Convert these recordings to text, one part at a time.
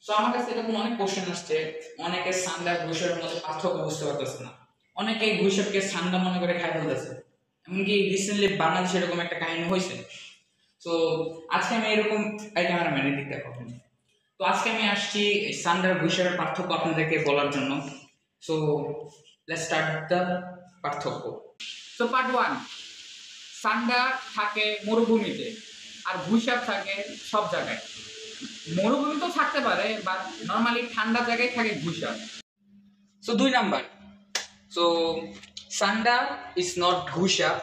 So আমার কাছে এরকম অনেক কোশ্চেন আসছে, অনেকে সান্ডা ঘুষের মধ্যে পার্থক্য বুঝতে পারতেছে না, অনেকে ঘুষকে সান্ডা মনে করে খাই ফেলতেছে। এমনকি রিসেন্টলি বাংলাদেশে এরকম একটা কাহিনী হয়েছে। তো আজকে আমি এরকম ক্যামেরাম্যানের দিক দেখো। তো আজকে আমি আসছি সান্ডার ঘুষের পার্থক্য আপনাদেরকে বলার জন্য। সো লেটস স্টার্ট দ্য পার্থক্য। সো পার্ট 1, সান্ডা থাকে মরুভূমিতে আর ঘুষাপ থাকে সব জায়গায়। মরুভূমি তো থাকতে পারে, বাট নরমালি ঠান্ডা জায়গায় থাকে ঘুষাপ। সো 2 নাম্বার, সো সান্ডা ইজ নট ঘুষাপ,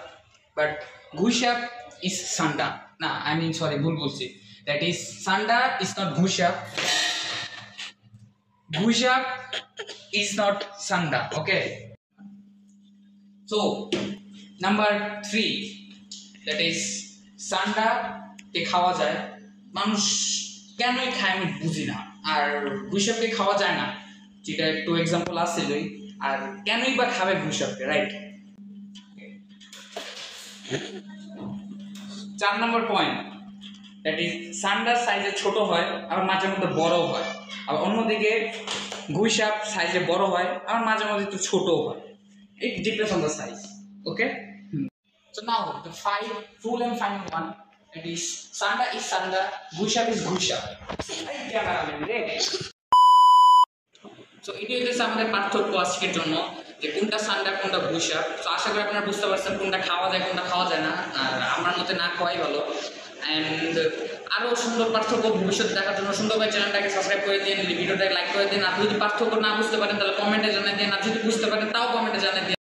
বাট ঘুষাপ ইজ সান্ডা। না, আই মিন সরি, ভুল বলছি। দ্যাট ইজ সান্ডা ইজ নট ঘুষাপ, ঘুষাপ ইজ নট সান্ডা। ওকে, সো নাম্বার 3, দ্যাট ইজ সান্ডা কে খাওয়া যায়, মানুষ কেনই খায় আমি বুঝি না, আর ঘুষাপকে খাওয়া যায় না, যেটা একটু এক্সাম্পল আসছিলই। আর কেনই বা খাবে ঘুষাপকে, রাইট? 4 নম্বর পয়েন্ট, দ্যাট ইজ সান্ডার সাইজে ছোট হয় আবার মাঝে মধ্যে বড় হয়, আর অন্যদিকে ঘুষাপ সাইজে বড় হয় আবার মাঝে মধ্যে একটু ছোটও হয়। It depends on the size. Okay, so now the full and final one, that is sanda is sanda, gushap is gushap. এই ক্যামেরাম্যান রে। সো এটাই হচ্ছে আমাদের পার্থক্য আজকের জন্য, যে কোনটা সান্ডা কোনটা গুশাপ। তো আশা করি আপনারা বুঝতে পারছেন কোনটা খাওয়া যায় কোনটা খাওয়া যায় না, আর আমার মতে না খাওয়াই ভালো। অ্যান্ড আরও সুন্দর পার্থক্য ভবিষ্যতে দেখার জন্য সুন্দরভাবে চ্যানেলটাকে সাবস্ক্রাইব করে দিন, ভিডিওটাকে লাইক করে দিন। আর যদি পার্থক্য না বুঝতে পারেন তাহলে কমেন্টে জানিয়ে দিন, আর যদি বুঝতে পারেন তাও কমেন্টে জানিয়ে দিন।